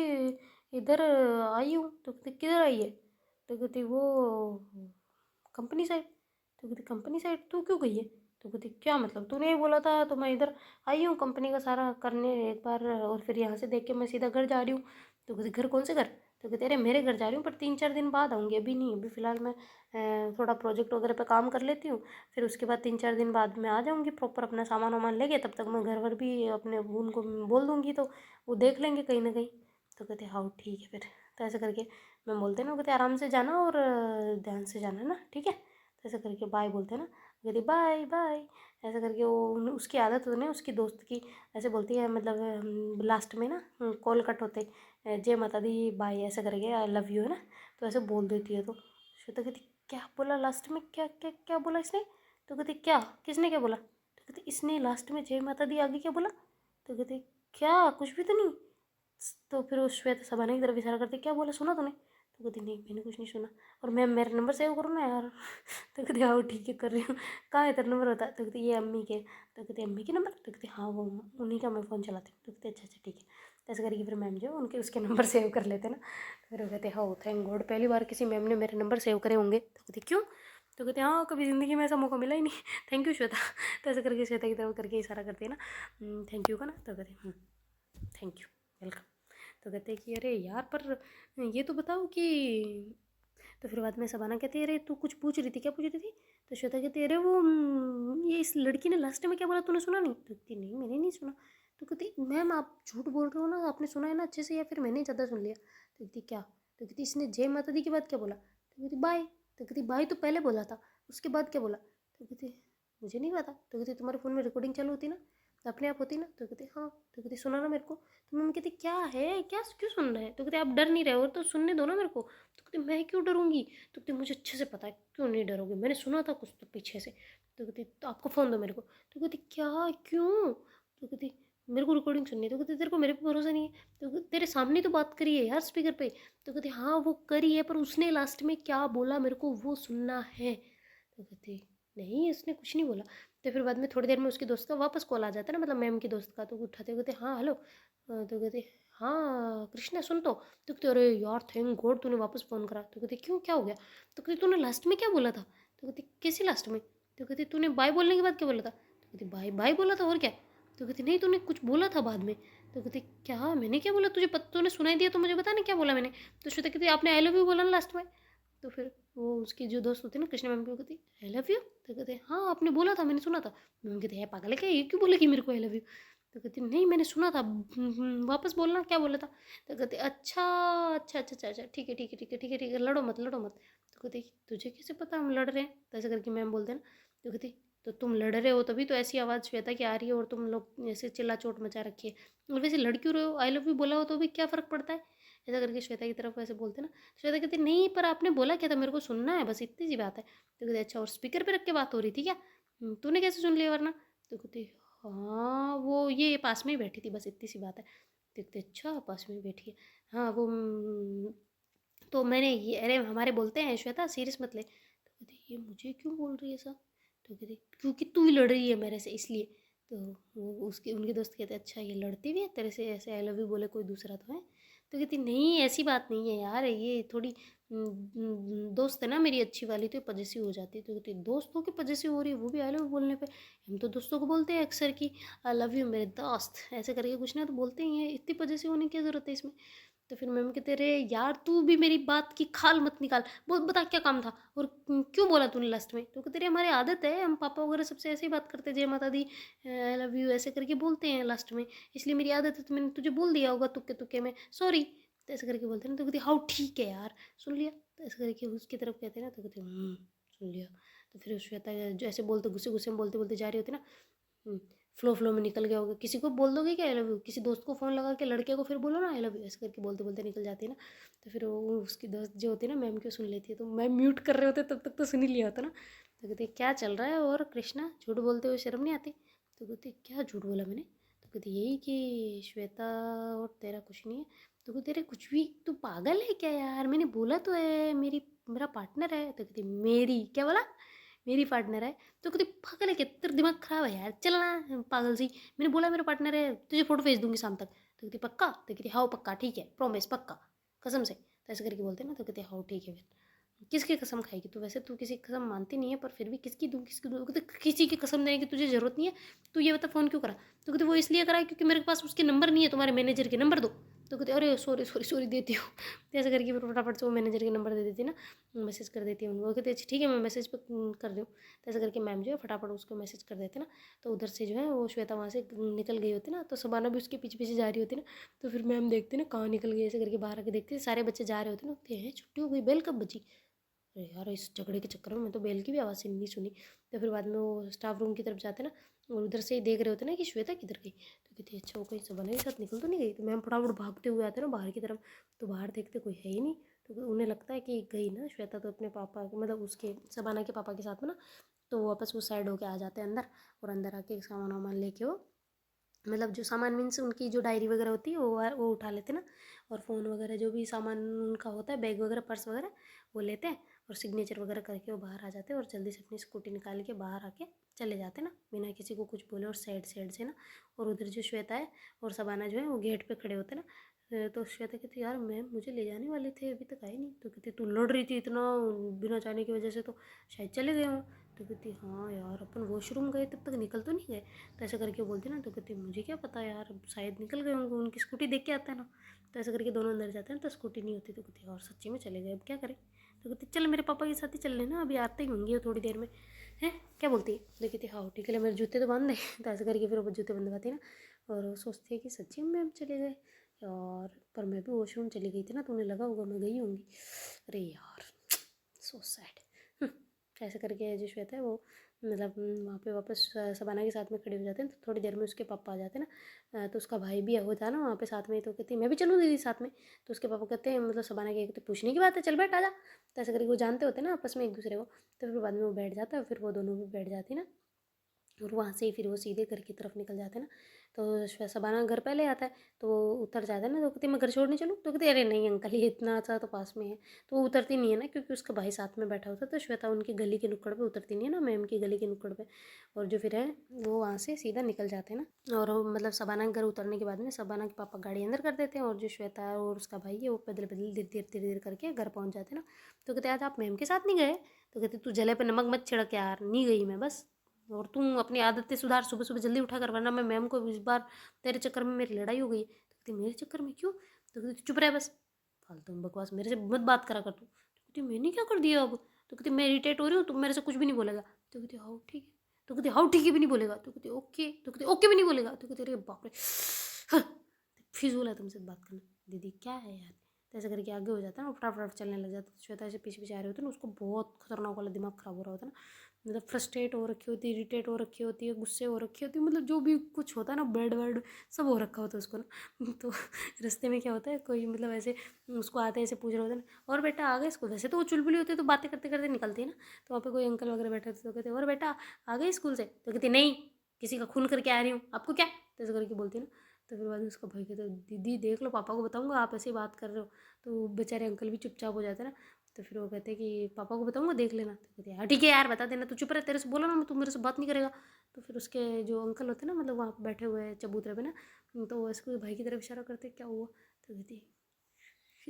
S1: इधर आई हूँ। तो कहती किधर आई है। तो कहती वो कंपनी साइड। तो कहती कंपनी साइड तू क्यों गई है। तो कहती क्या मतलब, तूने ही बोला था तो मैं इधर आई हूँ कंपनी का सारा करने एक बार, और फिर यहाँ से देख के मैं सीधा घर जा रही हूँ। तो कहती घर कौन से घर। तो कहते अरे मेरे घर जा रही हूँ, पर 3-4 दिन बाद आऊँगी, अभी नहीं, अभी फ़िलहाल मैं थोड़ा प्रोजेक्ट वगैरह पे काम कर लेती हूँ, फिर उसके बाद 3-4 दिन बाद मैं आ जाऊँगी प्रॉपर अपना सामान वामान लेके, तब तक मैं घर वर भी अपने उनको बोल दूँगी तो वो देख लेंगे कहीं ना कहीं। तो कहते हाँ ठीक है फिर। तो ऐसे करके मैं बोलते ना, वो कहते आराम से जाना और ध्यान से जाना ना, ठीक है। तो ऐसे करके बाय बोलते ना, कहती बाय बाय। ऐसे करके वो उसकी आदत होती है उसकी दोस्त की, ऐसे बोलती है मतलब लास्ट में ना कॉल कट होते जय माता दी बाय ऐसे करके आई लव यू है ना, तो ऐसे बोल देती है। तो श्वेता कहती क्या बोला लास्ट में, क्या क्या क्या बोला इसने। तो कहती क्या, किसने क्या बोला। तो कहती इसने लास्ट में जय माता दी आगे क्या बोला। तो कहती क्या कुछ भी तो नहीं। तो फिर वो श्वेता सबाना की तरफ इशारा करती क्या बोला सुना तूने। तो कहती नहीं मैंने कुछ नहीं सुना, और मैं मेरा नंबर सेव करूँ ना यार। तो कहती हाँ ठीक है कर रही हूँ, कहाँ है तेरा नंबर, होता। तो कहती ये अम्मी के। तो कहती अम्मी के नंबर। तो कहती हाँ वो उन्हीं का मैं फ़ोन चलाती हूँ। तो कहती अच्छा अच्छा ठीक है। तो ऐसे करके फिर मैम जो उनके उसके नंबर सेव कर लेते ना। तो फिर वो कहते हाँ थैंक गॉड पहली बार किसी मैम ने मेरे नंबर सेव करे होंगे। तो कहती क्यों। तो कहते हाँ कभी ज़िंदगी में ऐसा मौका मिला ही नहीं। Thank you Shweta. तो ऐसे करके श्वेता की तरफ करके इशारा करती है ना थैंक यू का ना। तो कहती थैंक यू वेलकम। तो कहते कि अरे यार पर ये तो बताओ कि, तो फिर बाद में सबाना कहती है अरे तू कुछ पूछ रही थी, क्या पूछ रही थी। तो श्वेता कहती है अरे वो ये इस लड़की ने लास्ट में क्या बोला तूने सुना नहीं। तो कहती नहीं मैंने नहीं सुना। तो कहती मैम आप झूठ बोल रहे हो ना, आपने सुना है ना अच्छे से, या फिर मैंने ज़्यादा सुन लिया। तो कहती क्या। तो कहती इसने जय माता दी के बाद क्या बोला। तो कहती बाय। तो कहती बाय तो पहले बोला था, उसके बाद क्या बोला। तो कहती मुझे नहीं पता। तो कहती तुम्हारे फ़ोन में रिकॉर्डिंग चालू होती ना। तो अपने आप होती ना। तो कहते हाँ। तो कहती सुना ना मेरे को। तो मम्मी कहती क्या है, क्या क्यों सुन रहा है। तो कहते आप डर नहीं रहे हो तो सुनने दो ना मेरे को। तो कहती मैं क्यों डरूंगी। तो कहती मुझे अच्छे से पता है क्यों नहीं डरोगे, मैंने सुना था कुछ तो पीछे से। तो कहती तो आपको फ़ोन दो मेरे को। तो कहती क्या क्यों। तो कहती मेरे को रिकॉर्डिंग सुननी है। तो कहती तेरे को मेरे पे भरोसा नहीं है। तो तेरे सामने तो बात करी है यार स्पीकर पे। तो कहती हाँ वो करी है, पर उसने लास्ट में क्या बोला मेरे को वो सुनना है। तो कहती नहीं उसने कुछ नहीं बोला। तो फिर बाद में थोड़ी देर में उसके दोस्त का वापस कॉल आ जाता है ना, मतलब मैम के दोस्त का। तो उठाते कहते हाँ हेलो। तो कहते हाँ कृष्णा सुन। तो कहते अरे यार थैंक गॉड तूने वापस फ़ोन करा। तो कहते क्यों क्या हो गया। तो कहते तूने लास्ट में क्या बोला था। तो कहते कैसे लास्ट में। तो कहते तूने बाय बोलने के बाद क्या बोला था। तो कहते बाय बाय बोला था और क्या। तो कहते नहीं तूने कुछ बोला था बाद में। तो कहते क्या मैंने क्या बोला तुझे पता, तूने सुनाई दिया तो मुझे बता नहीं क्या बोला मैंने। तो श्वेता कहती आपने आई लव यू बोला ना लास्ट में। तो फिर वो उसकी जो दोस्त होती है ना कृष्णा मैम की, वो कहती आई लव यू। तो कहते हाँ आपने बोला था मैंने सुना था। मैम कहते हैं पागल है क्या, ये क्यों बोलेगी मेरे को आई लव यू। तो कहती नहीं मैंने सुना था, वापस बोलना क्या बोला था। तो कहते अच्छा अच्छा अच्छा अच्छा अच्छा ठीक है ठीक है ठीक है ठीक है ठीक है, लड़ो मत लड़ो मत। तो कहती तुझे कैसे पता हम लड़ रहे हैं, तो ऐसे करके मैम बोलते हैं ना। तो कहती तो तुम लड़ रहे हो तभी तो ऐसी आवाज़ श्वेता की आ रही है और तुम लोग ऐसे चिल्ला चोट मचा रखी है। और वैसे लड़ क्यों रहे हो, आई लव यू बोला हो तो भी क्या फ़र्क पड़ता है। ऐसा करके श्वेता की तरफ ऐसे बोलते ना। श्वेता कहती नहीं पर आपने बोला क्या था मेरे को सुनना है बस इतनी सी बात है। तो कहते अच्छा और स्पीकर पे रख के बात हो रही थी क्या, तूने कैसे सुन लिया वरना। तो कहती हाँ वो ये पास में ही बैठी थी बस इतनी सी बात है। तो कहते अच्छा पास में ही बैठी है। हाँ वो तो मैंने ये अरे हमारे बोलते हैं श्वेता सीरियस मत ले। तो कहती ये मुझे क्यों बोल रही है ऐसा। तो कहती क्योंकि तू ही लड़ रही है मेरे से इसलिए। तो वो उसके उनके दोस्त कहते अच्छा ये लड़ती भी है तेरे से ऐसे आई लव यू बोले कोई दूसरा तो है। तो कहती नहीं ऐसी बात नहीं है यार, ये थोड़ी दोस्त है ना मेरी अच्छी वाली, तो पजेसिव हो जाती है। तो कहती दोस्त हो के पजेसिव हो रही है वो भी आई लव यू बोलने पे। हम तो दोस्तों को बोलते हैं अक्सर कि आई लव यू मेरे दोस्त, ऐसे करके कुछ ना तो बोलते ही हैं, इतनी पजेसिव होने की क्या ज़रूरत है इसमें। तो फिर मैम कहते रे यार तू भी मेरी बात की खाल मत निकाल, बोल बता क्या काम था और क्यों बोला तूने लास्ट में। तो कहते रे हमारी आदत है, हम पापा वगैरह सबसे ऐसे ही बात करते हैं, जय माता दी आई लव यू ऐसे करके बोलते हैं लास्ट में, इसलिए मेरी आदत है, तो मैंने तुझे बोल दिया होगा तुक्के तुक्के में, सॉरी। तो ऐसे करके बोलते हैं ना। तो कहती हाउ ठीक है यार सुन लिया। तो ऐसे करके उसकी तरफ कहते हैं ना। तो कहते सुन लिया। तो फिर श्वेता जो ऐसे बोलते गुस्से गुस्से में बोलते बोलते जा रही होती ना, फ्लो फ्लो में निकल गया होगा, किसी को बोल दोगे क्या आई लव यू, किसी दोस्त को फ़ोन लगा के लड़के को फिर बोलो ना आई लव यू, ऐसे करके बोलते बोलते निकल जाती है ना। तो फिर वो उसकी दोस्त जो होती है ना मैम की सुन लेती है, तो मैम म्यूट कर रहे होते तब तक तो सुन ही लिया होता ना। तो कहती क्या चल रहा है और कृष्णा झूठ बोलते हुए शर्म नहीं आती। तो कहती क्या झूठ बोला मैंने। तो कहती यही कि श्वेता और तेरा कुछ नहीं है। तो कहती तेरे कुछ भी, तू पागल है क्या यार, मैंने बोला तो है मेरी मेरा पार्टनर है। तो कहती मेरी क्या बोला, मेरी पार्टनर है। तो कहती पागल है क्या, तेरा दिमाग खराब है यार, चलना पागल सी, मैंने बोला मेरा पार्टनर है, तुझे फोटो भेज दूंगी शाम तक। तो कहती पक्का। तो कहती हाँ पक्का ठीक है प्रॉमिस पक्का कसम से। तो ऐसे करके बोलते हैं ना। तो कहते हाँ ठीक है फिर किसकी कसम खाएगी तू, वैसे तू किसी की कसम मानती नहीं है पर फिर भी किसकी दूँ। कहते किसी की कसम देने की तुझे ज़रूरत नहीं है, तू ये बता फ़ोन क्यों करा। तो कहते वो इसलिए करा है क्योंकि मेरे पास उसके नंबर नहीं है, तुम्हारे मैनेजर के नंबर दो। तो कहते अरे सॉरी सॉरी सॉरी देती हूँ। तो ऐसे करके फिर फटाफट से वो मैनेजर के नंबर दे देती है ना, मैसेज कर देती है उनको। कहते अच्छा ठीक है मैं मैसेज पर कर रही हूँ। तो ऐसे करके मैम जो है फटाफट उसको मैसेज कर देते ना। तो उधर से जो है वो श्वेता वहाँ से निकल गई होती ना, तो सबाना भी उसके पीछे पीछे जा रही होती ना। तो फिर मैम देखते ना कहाँ निकल गई, ऐसे करके बाहर आके देखते सारे बच्चे जा रहे होते ना, कहते हैं छुट्टी हो गई बेल कब बची। अरे यार इस झगड़े के चक्कर में मैं तो बेल की भी आवाज़ नहीं सुनी। तो फिर बाद में वो स्टाफ रूम की तरफ जाते ना, और उधर से ही देख रहे होते ना कि श्वेता किधर गई। तो कहते अच्छा वो कहीं सबाना के साथ निकल तो नहीं गई। तो मैम फटाफट भागते हुए आते ना बाहर की तरफ, तो बाहर देखते कोई है ही नहीं। तो उन्हें लगता है कि गई ना श्वेता तो अपने पापा मतलब उसके सबाना के पापा के साथ में ना। तो वो वापस वो साइड होके आ जाते हैं अंदर, और अंदर आके सामान वामान लेके वो मतलब जो सामान मीन्स उनकी जो डायरी वगैरह होती है वो उठा लेते ना, और फ़ोन वगैरह जो भी सामान उनका होता है बैग वगैरह पर्स वगैरह वो लेते हैं, और सिग्नेचर वगैरह करके वो बाहर आ जाते हैं, और जल्दी से अपनी स्कूटी निकाल के बाहर आके चले जाते ना बिना किसी को कुछ बोले, और साइड साइड से ना। और उधर जो श्वेता है और सबाना जो है वो गेट पे खड़े होते ना। तो श्वेता कहती यार मैम मुझे ले जाने वाले थे अभी तक आए नहीं। तो कहती तू लड़ रही थी इतना बिना जाने की वजह से तो शायद चले गए हों। तो कहती हाँ यार अपन वॉशरूम गए तब तक निकल तो नहीं गए। तो ऐसा करके बोलती ना। तो कहती मुझे क्या पता यार शायद निकल गए होंगे, उनकी स्कूटी देख के आता है ना। तो ऐसा करके दोनों अंदर जाते हैं तो स्कूटी नहीं होती। तो कहती और सच्ची में चले गए अब क्या करें। तो कहती चल मेरे पापा के साथ ही चल लेना अभी आते ही होंगे थोड़ी देर में, हैं क्या बोलती है। तो कहती हाँ ठीक है मेरे जूते तो बांध दे। तो ऐसा करके फिर वो जूते बंधवाती ना, और वो सोचती है कि सच्ची में हम चले गए। और पर मैं भी वॉशरूम चली गई थी ना, तो उन्हें लगा होगा मैं गई होंगी। अरे यार सो सैड। ऐसे करके जो श्वेता है वो मतलब वहाँ पे वापस शबाना के साथ में खड़े हो जाते हैं। तो थोड़ी देर में उसके पापा आ जाते हैं ना, तो उसका भाई भी होता है ना वहाँ पे साथ में। तो कहती है मैं भी चलूँ दीदी साथ में। तो उसके पापा कहते हैं मतलब शबाना के तो पूछने की बात है, चल बैठ आजा। तो ऐसे करके वो जानते होते हैं ना आपस में एक दूसरे को। तो फिर बाद में वो बैठ जाता है, फिर वो दोनों भी बैठ जाती है ना। और वहाँ से ही फिर वो सीधे घर की तरफ निकल जाते हैं ना। तो शबाना घर पहले आता है, तो वो उतर जाता है ना। तो कहती मैं घर छोड़ने चलूँ? तो कहती अरे नहीं अंकल, ये इतना अच्छा तो पास में है। तो वो उतरती नहीं है ना, क्योंकि उसका भाई साथ में बैठा होता है। तो श्वेता उनकी गली के नुक्कड़ पे उतरती नहीं है ना, मैम की गली के नुक्कड़ पे। और जो फिर है वो वहाँ से सीधा निकल जाते हैं ना। और मतलब शबाना के घर उतरने के बाद में शबाना के पापा गाड़ी अंदर कर देते हैं, और जो श्वेता और उसका भाई है वो पैदल पैदल धीरे धीरे करके घर पहुँच जाते हैं ना। तो कहते आज आप मैम के साथ नहीं गए? तो कहते तू जले पे नमक मत छिड़क यार, नहीं गई मैं बस। और तुम अपनी आदतें सुधार, सुबह सुबह जल्दी उठा कर, वरना मैं मैम को इस बार तेरे चक्कर में मेरी लड़ाई हो गई। तो कहती मेरे चक्कर में क्यों? तो कहती चुप रह बस, फालतू में बकवास, मेरे से मत बात करा कर तू। तो कहती मैंने क्या कर दिया अब? तो कहती मैं इरिटेट हो रही हूँ, तुम मेरे से कुछ भी नहीं बोलेगा। तो कहती हाउ ठीक है। तो कहती हाउ ठीक है भी नहीं बोलेगा। तो कहती ओके। तो कहती ओके भी नहीं बोलेगा। तो कहती अरे बाप रे, हाँ, फिजूल है तुमसे बात करना, दीदी क्या है यार। तो ऐसे करके आगे हो जाता है ना, फटाफट चलने लग जाता है। श्वेता ऐसे पीछे पीछे आ रहे होते हैं ना, उसको बहुत खतरनाक वाला दिमाग खराब हो रहा होता है ना। मतलब फ्रस्ट्रेट हो रखी होती है, इरिटेट हो रखी होती है, गुस्से हो रखी होती है, मतलब जो भी कुछ होता है ना, बैड वर्ड सब हो रखा होता है उसको ना। तो रास्ते में क्या होता है, कोई मतलब ऐसे उसको आते ऐसे पूछ रहे होते हैं ना, और बेटा आ गए स्कूल? वैसे तो वो चुलबुली होती है तो बातें करते करते निकलती है ना। तो वहाँ पे कोई अंकल वगैरह बैठे थे तो कहते और बेटा आ गए स्कूल से? तो कहती नहीं, किसी का खून करके आ रही हूँ, आपको क्या? तो ऐसे करके बोलती है ना। तो फिर बाद में उसका भाई कहता है दीदी देख लो, पापा को बताऊंगा आप ऐसे ही बात कर रहे हो। तो बेचारे अंकल भी चुपचाप हो जाते हैं ना। तो फिर वो कहते हैं कि पापा को बताऊंगा देख लेना। तो कहते हैं हाँ ठीक है यार बता देना, तू चुप रहे, तेरे से बोला ना मैं, तू मेरे से बात नहीं करेगा। तो फिर उसके जो अंकल होते हैं ना, मतलब वहाँ पे बैठे हुए हैं चबूतरे पे ना, तो वो इसको भाई की तरफ इशारा करते क्या हुआ? तो कहती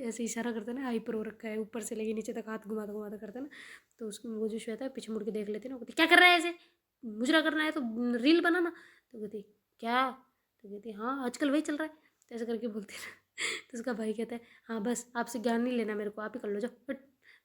S1: ऐसे इशारा करते ना, हाइपर हो रखा है ऊपर से लेके नीचे तक, हाथ घुमाता घुमाता करते ना। तो उसको वो जो श्वेता है पीछे मुड़ के देख लेती ना, वो कहती क्या कर रहा है ऐसे, मुजरा करना है तो रील बनाना। तो कहती क्या? तो कहती हाँ आजकल वही चल रहा है। तो ऐसे करके बोलती है ना। तो उसका भाई कहता है हाँ बस आपसे ज्ञान नहीं लेना मेरे को, आप ही कर लो जाओ बट।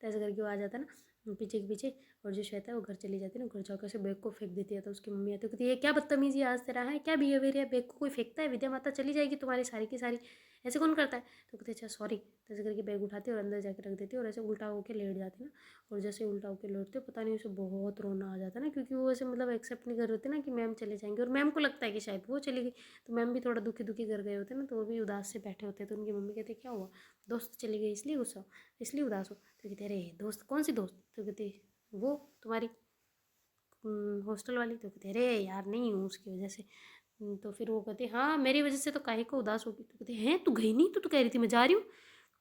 S1: तो ऐसे करके वो आ जाता है ना पीछे के पीछे। और जो श्वेता है वो घर चली जाती है ना, घर जाकर से बैग को फेंक देती है। तो उसकी मम्मी आती है, कहती है ये क्या बदतमीजी आज तेरा है, क्या बिहेवियर है, बैग को कोई फेंकता है? विद्या माता चली जाएगी तुम्हारी सारी की सारी, ऐसे कौन करता है? तो कहते अच्छा सॉरी। तो ऐसे करके बैग उठाती है और अंदर जाके रख देती है, और ऐसे उल्टा होकर लेट जाती है ना। और जैसे उल्टा होकर लेटते पता नहीं उसे बहुत रोना आ जाता है ना, क्योंकि वो ऐसे मतलब एक्सेप्ट नहीं कर रहे थे ना कि मैम चले जाएंगे, और मैम को लगता है कि शायद वो चली गई। तो मैम भी थोड़ा दुखी दुखी कर गए होते ना, तो वो भी उदास से बैठे होते। तो उनकी मम्मी कहते क्या हुआ, दोस्त चली गई इसलिए गुस्सा हो, इसलिए उदास हो? तो कहते अरे दोस्त कौन सी दोस्त? तो कहती वो तुम्हारी हॉस्टल वाली। तो कहते अरे यार नहीं हूँ उसकी वजह से। तो फिर वो कहते हाँ मेरी वजह से तो काहे को उदास होगी? तो कहते हैं तू गई नहीं, तो तू कह रही थी मैं जा रही हूँ।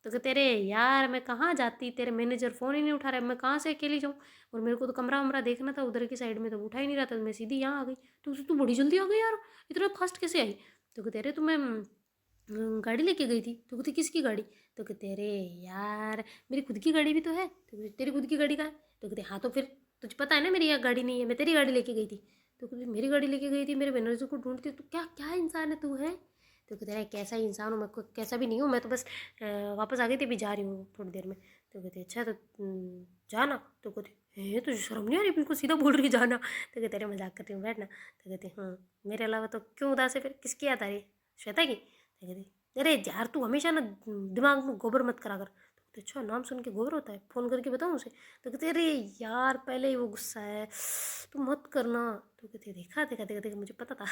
S1: तो कहते अरे यार मैं कहाँ जाती, तेरे मैनेजर फ़ोन ही नहीं उठा रहा है, मैं कहाँ से अकेली जाऊँ? और मेरे को तो कमरा वमरा देखना था उधर की साइड में, तो उठा ही नहीं रहा था, तो मैं सीधी यहाँ आ गई। तो तू बड़ी जल्दी आ गई यार, इतना फास्ट कैसे आई? तो कहते अरे तो मैं गाड़ी लेके गई थी। तो कहते किसकी गाड़ी? तो कहते अरे यार मेरी खुद की गाड़ी भी तो है। तो कहते तेरी खुद की गाड़ी कहाँ है? तो कहते हाँ तो फिर तुझे पता है ना मेरी यहाँ गाड़ी नहीं है, मैं तेरी गाड़ी लेके गई थी। तो कहते मेरी गाड़ी लेके गई थी, मेरे मैनेजर को ढूंढती तो क्या क्या इंसान है तू है? तो कहते अरे कैसा इंसान हूँ मैं, कैसा भी नहीं हूँ मैं, तो बस वापस आ गई थी, अभी जा रही हूँ थोड़ी देर में। तो कहते अच्छा तो जाना? तो कहते हे तुझे शर्म नहीं आ रही, बिल्कुल सीधा बोल रही है जाना। तो कहते अरे मजाक कर रही हूँ बैठना। तो कहते मेरे अलावा तो क्यों उदास है फिर, किसकी याद आ रही है, श्वेता की? तो कहती अरे यार तू हमेशा ना दिमाग में गोबर मत करा कर। तो कहते अच्छा नाम सुन के गोबर होता है, फ़ोन करके बताऊँ उसे? तो कहते अरे यार पहले ही वो गुस्सा है, तू मत करना। तो कहते देखा देखा देखा देखा मुझे पता था।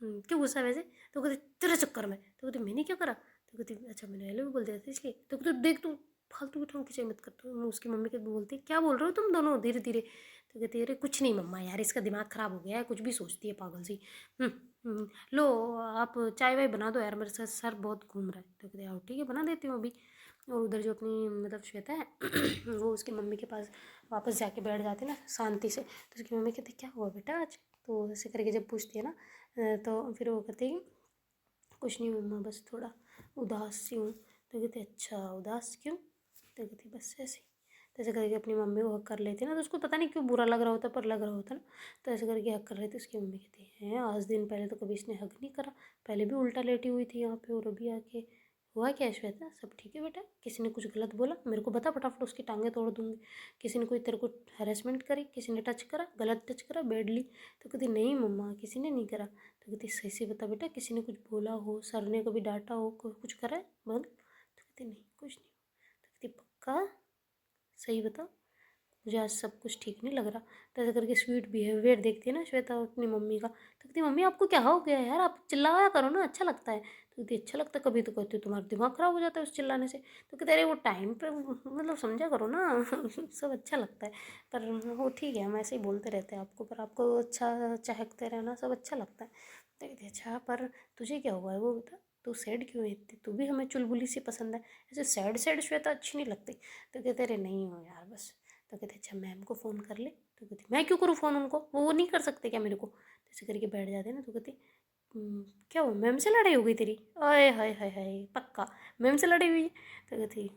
S1: क्यों गुस्सा है वैसे? तो कहते तेरे चक्कर में। तो कहते मैंने क्या करा? तो कहती अच्छा मैंने हेलो भी बोल दिया था इसलिए। तो कहते देख तू फालतू की ठोंक खिंचाई मत कर। तो उसकी मम्मी के बोलती क्या बोल रहे हो तुम दोनों धीरे धीरे? तो कहती अरे कुछ नहीं मम्मा यार, इसका दिमाग ख़राब हो गया है, कुछ भी सोचती है पागल सी। लो आप चाय वाय बना दो यार, मेरे साथ सर बहुत घूम रहा है। तो कहते आओ ठीक है बना देती हूँ अभी। और उधर जो अपनी मतलब श्वेता है वो उसकी मम्मी के पास वापस जाके बैठ जाती है ना शांति से। तो उसकी मम्मी कहती क्या हुआ बेटा आज? तो ऐसे करके जब पूछती है ना, तो फिर वो कहती है कुछ नहीं मम्मा बस थोड़ा उदास सी हूँ। तो कहती अच्छा उदास क्यों? तो कहती बस ऐसे ही। तो ऐसे करके अपनी मम्मी को हक कर लेती है ना, तो उसको पता नहीं क्यों बुरा लग रहा होता, पर लग रहा होता ना। तो ऐसे करके हक कर रही थी, उसकी मम्मी कहती है आज दिन पहले तो कभी इसने हक नहीं करा, पहले भी उल्टा लेटी हुई थी यहाँ पे, और अभी आके हुआ क्या है श्वेता, सब ठीक है बेटा? किसी ने कुछ गलत बोला मेरे को बता, फटाफट उसकी टांगें तोड़ दूंगी। किसी ने कोई तेरे को हैरेसमेंट करी, किसी ने टच करा, गलत टच करा बैडली? तो कहती नहीं मम्मा किसी ने नहीं करा। तो कहती सही से बता बेटा, किसी ने कुछ बोला हो, सर ने कभी डांटा हो, कुछ करा है बोल? तो कहती नहीं कुछ नहीं। तो कहती पक्का सही बता? मुझे आज सब कुछ ठीक नहीं लग रहा। तो ऐसे करके स्वीट बिहेवियर देखती है ना श्वेता अपनी मम्मी का, तो कहती मम्मी आपको क्या हो गया यार, आप चिल्लाया करो ना, अच्छा लगता है। तो कहती अच्छा लगता है, कभी तो कहती तुम्हारा दिमाग खराब हो जाता है उस चिल्लाने से। तो कहते अरे वो टाइम पे मतलब समझा करो ना सब अच्छा लगता है। पर वो ठीक है, हम ऐसे ही बोलते रहते हैं आपको, पर आपको अच्छा चहकते रहना सब अच्छा लगता है। तो कहती अच्छा पर तुझे क्या हुआ है वो बता, तू सैड क्यों है इतनी, तू भी हमें चुलबुली सी पसंद है, ऐसे सैड सैड श्वेता अच्छी नहीं लगती। तो कहते अरे नहीं हो यार बस। तो कहते अच्छा मैम को फ़ोन कर ले। तो कहती मैं क्यों करूँ फ़ोन उनको, वो नहीं कर सकते क्या मेरे को। तो ऐसे करके बैठ जाते ना। तो कहती क्या हुआ, मैम से लड़ाई हो गई तेरी, अरे हाय हाय हाय पक्का मैम से लड़ाई हुई है। तो कहती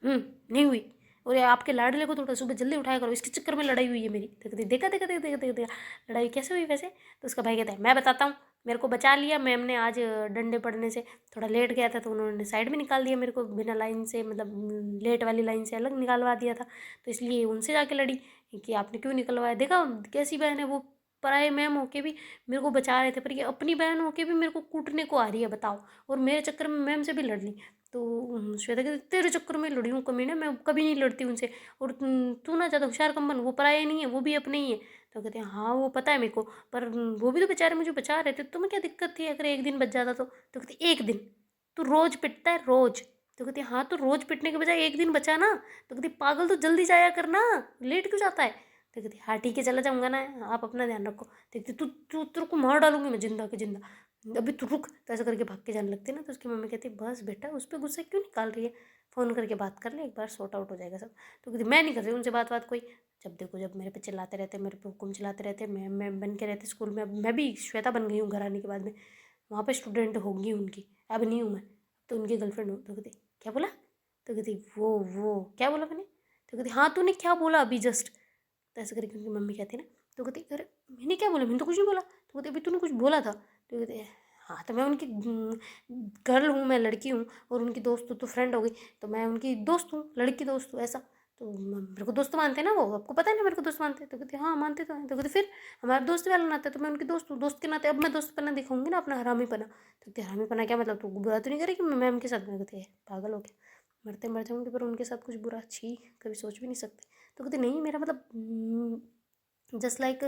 S1: नहीं हुई, और ये आपके लाडले को थोड़ा सुबह जल्दी उठाया करो, इसके चक्कर में लड़ाई हुई है मेरी। तो कहती देखा देखा देखा देखा देखा देखा, लड़ाई कैसे हुई वैसे। तो उसका भाई कहता है मैं बताता हूँ, मेरे को बचा लिया मैम ने आज डंडे पड़ने से, थोड़ा लेट गया था तो उन्होंने साइड में निकाल दिया मेरे को, बिना लाइन से मतलब लेट वाली लाइन से अलग निकालवा दिया था, तो इसलिए उनसे जाके लड़ी कि आपने क्यों निकलवाया, देखा कैसी बहन है वो, पराए मैम होके भी मेरे को बचा रहे थे, पर ये अपनी बहन होके भी मेरे को कूटने को आ रही है बताओ, और मेरे चक्कर में मैम से भी लड़ ली। तो श्वेता कहती तेरे चक्कर में लड़ी हूँ कमीने, मैं कभी नहीं लड़ती उनसे, और तू ना ज़्यादा होशियार कम बन, वो पराये नहीं है, वो भी अपने ही है। तो कहते हैं हाँ वो पता है मेरे को, पर वो भी तो बेचारे मुझे बचा रहे थे, तुम्हें क्या दिक्कत थी अगर एक दिन बच जाता तो कहती एक दिन, तू रोज पिटता है रोज। तो कहती हाँ तो रोज पिटने के बजाय एक दिन बचा ना। तो कहती पागल तो जल्दी जाया करना, लेट क्यों जाता है। तो कहती हाँ ठीक है चला जाऊंगा ना, आप अपना ध्यान रखो। देखती तू तू तेरे को मार डालूंगी मैं जिंदा के जिंदा, अभी तू रुक। तो ऐसा करके भाग के जाने लगती है ना। तो उसकी मम्मी कहती बस बेटा उस पर गुस्सा क्यों निकाल रही है, फ़ोन करके बात कर ले, एक बार सॉर्ट आउट हो जाएगा सब। तो कहती मैं नहीं कर रही उनसे बात कोई, जब देखो जब मेरे पे चिल्लाते रहते, मेरे पे हुक्म चलाते रहते, मैं बन के रहती स्कूल में। अब मैं भी श्वेता बन गई हूँ घर आने के बाद में, वहाँ पे स्टूडेंट होगी उनकी, अब नहीं हूँ मैं, तो उनकी गर्लफ्रेंड हूँ। तो कहती क्या बोला। तो कहती वो क्या बोला मैंने। तो कहती हाँ तूने क्या बोला अभी जस्ट। तो ऐसे करके उनकी मम्मी कहती है ना। तो कहती अरे मैंने क्या बोला, मैंने तो कुछ नहीं बोला। तो कहती अभी तूने कुछ बोला था। तो कहती हाँ तो मैं उनकी गर्ल हूँ, मैं लड़की हूँ, और उनकी दोस्त तो फ्रेंड हो गई, तो मैं उनकी दोस्त हूँ, लड़की दोस्त हूँ ऐसा। तो मेरे को दोस्त मानते हैं ना वो, आपको पता है ना मेरे को दोस्त मानते हैं। तो कहते हाँ मानते तो हैं। तो कहते फिर हमारा दोस्त वाला नाता है, तो मैं उनकी दोस्त हूँ, दोस्त के नाते अब मैं दोस्तपना दिखाऊंगी ना अपना हरामीपना। तो कहते हरामीपना क्या मतलब, तू बुरा तो नहीं करेगी मैं मैम के साथ में। कहते पागल हो गया, मरते मर जाऊंगी पर उनके साथ कुछ बुरा छी कभी सोच भी नहीं सकते। तो कहते नहीं मेरा मतलब जस्ट लाइक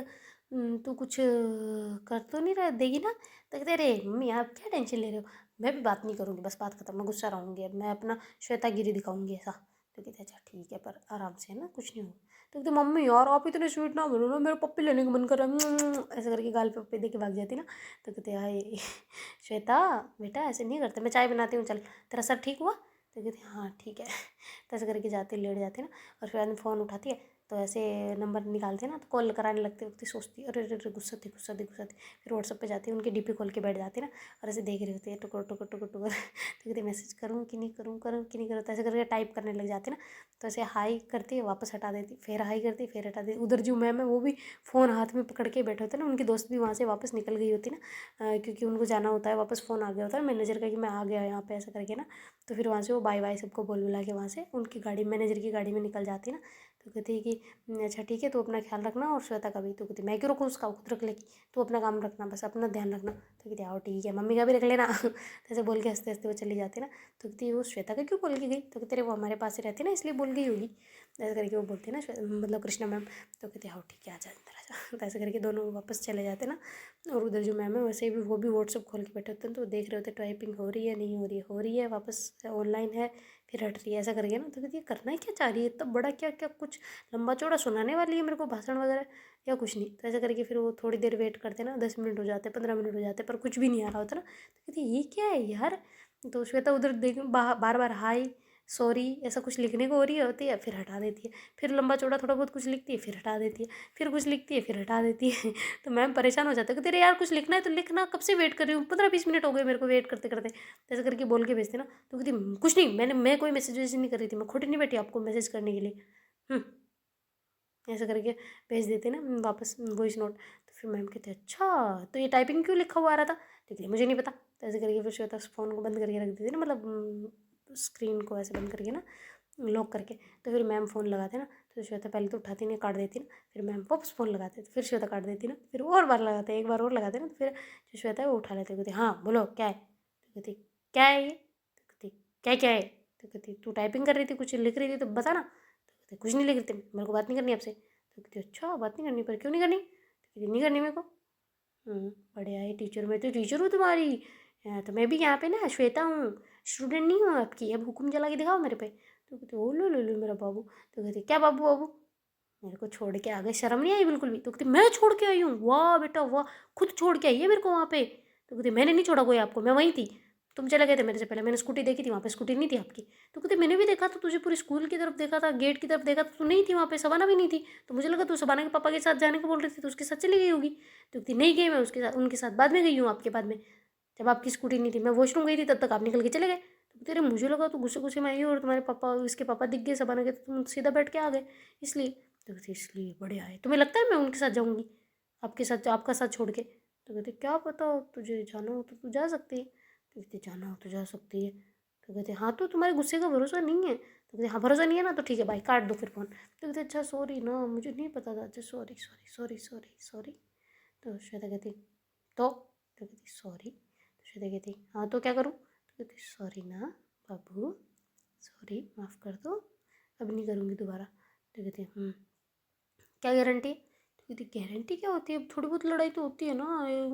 S1: तू कुछ कर तो नहीं रह देगी ना। तो कहते अरे मम्मी आप क्या टेंशन ले रहे हो, मैं भी बात नहीं करूँगी, बस बात खत्म, मैं गुस्सा रहूँगी, अब मैं अपना श्वेतागिरी दिखाऊंगी ऐसा। तो कहते अच्छा ठीक है पर आराम से है ना, कुछ नहीं होगा। तो कहते मम्मी यार आप इतने स्वीट ना बनो ना, मेरा पप्पी लेने का मन कर रहा है ऐसे करके गाल पे पप्पी दे के भाग जाती ना। तो कहते हाय श्वेता बेटा ऐसे नहीं करते, मैं चाय बनाती हूँ चल, तेरा सर ठीक हुआ। तो कहती हाँ ठीक है तो ऐसे करके जाते लेट जाते ना, और फिर आदमी फ़ोन उठाती है, तो ऐसे नंबर निकालते हैं ना, तो कॉल कराने लगते वक्त सोचती है अरे अरे अरे गुस्सा थी गुस्सा थी गुस्सा थी। फिर व्हाट्सअप पे जाती है, उनकी डीपी खोल के बैठ जाती है ना, और ऐसे देख रही होती है टुकर टुकर टुकर टुकर तो कहती मैसेज करूँ कि नहीं करूँ, करूँ कि नहीं करूँ। तो ऐसे करके टाइप करने लग जाती है ना। तो ऐसे हाई करती है वापस हटा देती, फिर हाई करती फिर हटा देती। उधर जो मैम है वो भी फ़ोन हाथ में पकड़ के बैठे होते हैं ना, उनकी दोस्त भी वहाँ से वापस निकल गई होती है ना, क्योंकि उनको जाना होता है वापस, फ़ोन आ गया होता है मैनेजर का कि मैं आ गया यहाँ पे ऐसा करके ना। तो फिर वहाँ से वो बाय बाय सबको बोल बुला के वहाँ से उनकी गाड़ी मैनेजर की गाड़ी में निकल जाती है ना। तो कहती है कि अच्छा ठीक है, तो अपना ख्याल रखना और श्वेता का भी। तो कहती मैं क्यों रखूँ उसका, वो खुद रख लेगी, तो अपना काम रखना, बस अपना ध्यान रखना। तो कहती आओ ठीक है मम्मी का भी रख लेना तो ऐसे बोल के हंसते हंसते वो चली जाती है ना। तो कहती वो श्वेता का क्यों बोल के गई। तो कहते वो हमारे पास ही रहती है ना इसलिए बोल गई होगी। ऐसे करके वो बोलती है ना मतलब कृष्णा मैम। तो कहते आओ ठीक है आ जा अंदर आ जा। तो ऐसे करके दोनों वापस चले जाते ना। और उधर जो मैम है वैसे भी वो भी व्हाट्सअप खोल के बैठे होते हैं, तो देख रहे होते टाइपिंग हो रही है नहीं हो रही है, हो रही है वापस ऑनलाइन है फिर हट रही है ऐसा करके ना। तो कहती है करना ही क्या चाह रही है इतना बड़ा, क्या क्या कुछ लंबा चौड़ा सुनाने वाली है मेरे को भाषण वगैरह या कुछ नहीं। तो ऐसा करके फिर वो थोड़ी देर वेट करते ना, 10 मिनट हो जाते 15 मिनट हो जाते पर कुछ भी नहीं आ रहा होता ना। तो कहती ये क्या है यार। तो श्वेता उधर देख बार बार हाई सॉरी ऐसा कुछ लिखने को हो रही होती है, फिर हटा देती है, फिर लंबा चौड़ा थोड़ा बहुत कुछ लिखती है फिर हटा देती है, फिर कुछ लिखती है फिर हटा देती है तो मैम परेशान हो जाते हैं कि तेरे यार कुछ लिखना है तो लिखना, कब से वेट कर रही हूँ, 15-20 मिनट हो गए मेरे को वेट करते करते। तो ऐसे करके बोल के भेजते ना। तो कहती कुछ नहीं मैं कोई मैसेज वैसेज नहीं कर रही थी, मैं खोटी नहीं बैठी आपको मैसेज करने के लिए। ऐसा करके भेज देते ना वापस वॉइस नोट। तो फिर मैम कहते अच्छा तो ये टाइपिंग क्यों लिखा हुआ आ रहा था। तो कहती मुझे नहीं पता। तो ऐसे करके फिर श्वेता फ़ोन को बंद करके रख देती ना, मतलब स्क्रीन को ऐसे बंद करके ना, लॉक करके। तो फिर मैम फ़ोन लगाते ना। तो श्वेता पहले तो उठाती नहीं, काट देती ना, फिर मैम वापस फ़ोन लगाते तो फिर श्वेता काट देती ना, फिर और बार लगाते एक बार और लगाते ना। तो फिर जो श्वेता है वो उठा लेते, कहती हाँ बोलो क्या है। तो कहती क्या है ये। तो कहती क्या क्या है। तो कहती तू टाइपिंग कर रही थी कुछ लिख रही थी तो बता ना। कहते कुछ नहीं लिख रही, मेरे को बात नहीं करनी आपसे। तो कहती अच्छा बात नहीं करनी, पर क्यों नहीं करनी? तो कहती नहीं करनी मेरे को। बढ़िया है टीचर, मैं तो टीचर हूँ तुम्हारी। तो मैं भी यहाँ पे ना श्वेता हूँ, स्टूडेंट नहीं हूँ आपकी, अब हुक्म चला के दिखाओ मेरे पे। तो कहते ओ लो मेरा बाबू। तो कहते क्या बाबू बाबू, मेरे को छोड़ के आ गए, शर्म नहीं आई बिल्कुल भी? तो कहते मैं छोड़ के आई हूँ, वाह बेटा वाह, खुद छोड़ के आई है मेरे को वहाँ पे। तो कहते मैंने नहीं छोड़ा कोई आपको, मैं वहीं थी, तुम चले गए थे मेरे से पहले, मैंने स्कूटी देखी थी वहाँ पे, स्कूटी नहीं थी आपकी। तो कहते मैंने भी देखा था तुझे, पूरी स्कूल की तरफ देखा था, गेट की तरफ देखा था, तू नहीं थी वहाँ पे, सबाना भी नहीं थी। तो मुझे लगा तू सबाना के पापा के साथ जाने को बोल रही थी, तो उसके साथ चली गई होगी। तो कहती नहीं गई मैं उसके साथ, उनके साथ बाद में गई हूँ आपके बाद में, जब आपकी स्कूटी नहीं थी, मैं वॉशरूम गई थी तब तक आप निकल के चले गए। तो तेरे मुझे लगा तो गुस्से गुस्से में आई और तुम्हारे पापा, इसके पापा दिख गए सबाना के, तो तुम सीधा बैठ के आ गए, इसलिए। तो कहते इसलिए बढ़िया है, तुम्हें लगता है मैं उनके साथ जाऊँगी आपके साथ, आपका साथ छोड़ के? तो कहते क्या पता, तुझे जाना हो तो तू जा सकती है। तो कहते जाना हो तो जा सकती है। तो कहते हाँ तो तुम्हारे गुस्से का भरोसा नहीं है? तो कहते हाँ भरोसा नहीं है ना, तो ठीक है भाई काट दो फिर फ़ोन। तो कहते अच्छा सॉरी ना, मुझे नहीं पता था, अच्छा sorry sorry sorry sorry sorry. तो श्वेता कहती तो कहती सॉरी। तो श्वेता कहती हाँ तो क्या करूँ? तो कहती सॉरी ना बाबू, सॉरी माफ़ कर दो, अब नहीं करूँगी दोबारा। तो कहती क्या गारंटी? तो कहती गारंटी क्या होती है, थोड़ी बहुत लड़ाई तो होती है ना,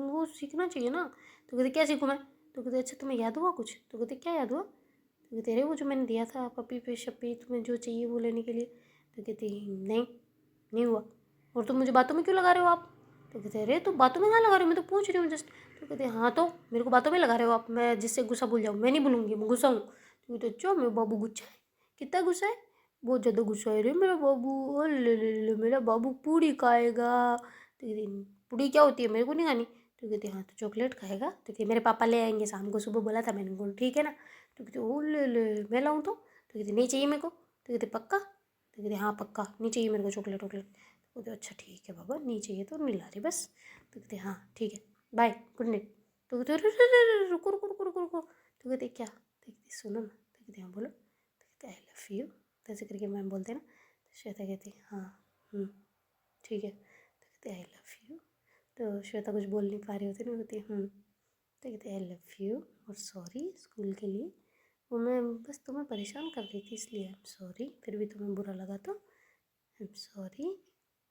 S1: वो सीखना चाहिए ना। तो कहती क्या सीखूँ मैं? तो कहते अच्छा तुम्हें याद हुआ कुछ? तो कहते क्या याद हुआ? तो कहते अरे वो जो मैंने दिया था पपी पे शप्पी, तुम्हें जो चाहिए वो लेने के लिए। तो कहती नहीं, नहीं हुआ। और तुम मुझे बातों में क्यों लगा रहे हो आप? तो कहते अरे तो बातों में कहाँ लगा रहे हो, मैं तो पूछ रही हूँ जस्ट। तो कहते हाँ तो मेरे को बातों में लगा रहे हो आप, मैं जिससे गुस्सा भूल जाऊँ, मैं नहीं भूलूंगी, मैं गुस्सा हूँ। तो कहते अच्छा मेरा बाबू गुस्सा है, कितना गुस्सा है? बहुत ज़्यादा गुस्सा है रे मेरा बाबू, ओ ले मेरा बाबू पूड़ी खाएगा। तो कहती पूड़ी क्या होती है, मेरे को नहीं खानी। तो कहती हाँ तो चॉकलेट खाएगा? तो कहती मेरे पापा ले आएंगे शाम को, सुबह बोला था मैंने, बोल ठीक है ना। तो कहती ओ ले मैं लाऊँ तो कहती नहीं चाहिए मेरे को। तो कहती पक्का? तो कहती हाँ पक्का नहीं चाहिए मेरे को चॉकलेट वॉकलेट। तो कहते अच्छा ठीक है बाबा, नहीं चाहिए तो नहीं ला रही बस। तो कहते हाँ ठीक है बाय गुड नाइट। तो कहते अरे रुको रुको रुको रुको रुको। तो कहते क्या? तो कहती सुनो ना। तो कहते हाँ बोलो। तो कहते आई लव यू, तो ऐसे करके मैम बोलते हैं ना। तो श्वेता कहती हाँ ठीक है। तो कहते आई लव यू। तो श्वेता कुछ बोल नहीं पा रही होती ना, कहती तो कहते आई लव यू और सॉरी स्कूल के लिए, वो मैं बस तुम्हें परेशान कर रही थी इसलिए, आई एम सॉरी, फिर भी तुम्हें बुरा लगा तो आई एम सॉरी।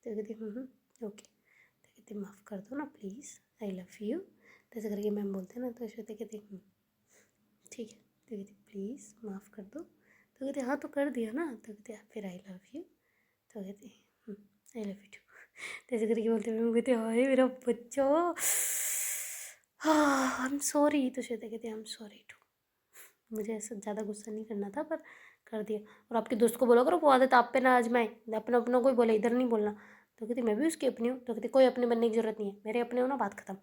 S1: तो कहती ओके। तो कहती माफ़ कर दो ना प्लीज़, आई लव यू। तो ऐसे करके मैम बोलते हैं ना, तो श्वेता कहती ठीक है। तो कहती प्लीज़ माफ़ कर दो। तो कहती हाँ तो कर दिया ना। तो कहती फिर आई लव यू। तो कहती आई लव यू टू। तो ऐसे करके बोलते मैम कहती हाय मेरा बच्चा, हाँ आई एम सॉरी। तो श्वेता कहती आई एम सॉरी टू, मुझे ऐसा ज़्यादा गुस्सा नहीं करना था पर कर दिया। और आपके दोस्त को बोला करो वो आदत आप पे ना आजमाए, अपना अपना कोई बोले, इधर नहीं बोलना। तो कहती मैं भी उसकी अपनी हूँ। तो कहती कोई अपने बनने की ज़रूरत नहीं है, मेरे अपने हो ना, बात खत्म,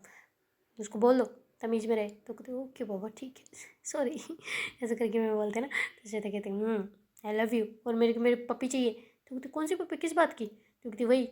S1: उसको बोल दो तमीज़ में रहे। तो कहती ओके बाबा ठीक है सॉरी ऐसे करके मैं बोलते ना। तो श्वेता कहती आई लव यू और मेरे मेरे पपी चाहिए। तो कहती कौन सी पपी, किस बात की? तो कहती वही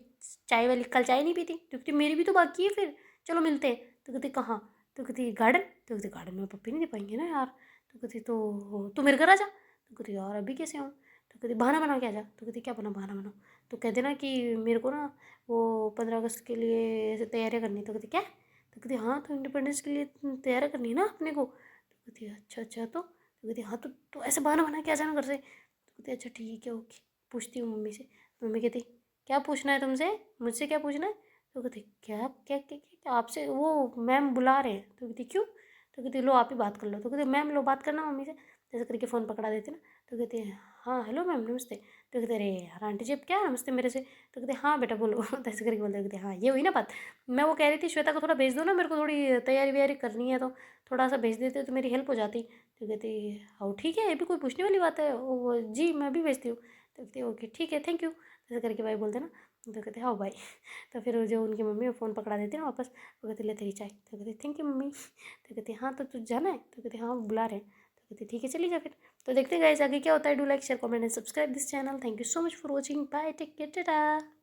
S1: चाय वाली, कल चाय नहीं पीती। तो कहती मेरी भी तो बाकी है, फिर चलो मिलते हैं। तो कहती कहाँ? तो कहती गार्डन। तो कहती गार्डन में पप्पी नहीं दे पाएंगे ना यार। तो कहती तो मेरे घर आ जा। तो कहती यार अभी कैसे आऊँ? तो कहती बहाना बना के आ जा। तो कहती क्या बहाना बनाओ? तो कह देना कि मेरे को ना वो 15 अगस्त के लिए ऐसे तैयारियाँ करनी। तो कहती क्या? तो कहती हाँ तो इंडिपेंडेंस के लिए तैयारी करनी है ना अपने को। तो कहती अच्छा अच्छा। तो कहती हाँ तो ऐसे बहाना बना के आ जाना घर से। तो कहती अच्छा ठीक है ओके, पूछती हूँ मम्मी से। मम्मी कहती क्या पूछना है तुमसे, मुझसे क्या पूछना है? तो कहती क्या क्या क्या क्या आपसे, वो मैम बुला रहे हैं। तो कहती क्यों? तो कहती लो आप ही बात कर लो। तो कहती मैम लो बात करना मम्मी से। जैसे करके फ़ोन पकड़ा देती ना। तो कहती है हाँ हेलो मैम नमस्ते। तो कहते अरे यार आंटी जी अब क्या नमस्ते मेरे से? तो कहते हाँ बेटा बोलो तो ऐसे करके बोलते, कहते हाँ ये हुई ना बात। मैं वो कह रही थी श्वेता को थोड़ा भेज दो ना, मेरे को थोड़ी तैयारी व्यारी करनी है, तो थोड़ा सा भेज देते तो मेरी हेल्प हो जाती। तो कहती हाँ ठीक है, ये भी कोई पूछने वाली बात है, वो जी मैं भी भेजती हूँ। तो कहती ओके ठीक है थैंक यू, ऐसे करके भाई बोलते ना। तो कहते हाँ भाई। तो फिर जो उनकी मम्मी फ़ोन पकड़ा देती ना वापस। वो कहती ले तेरी चाय। तो कहती थैंक यू मम्मी। तो कहती हाँ तो तू जाना है? तो कहती हाँ वो बुला रहे हैं। तो कहती ठीक है चली जा फिर। तो देखते गाइस आगे क्या होता है। Do like share comment and subscribe this channel. Thank you so much for watching, bye take care Tata.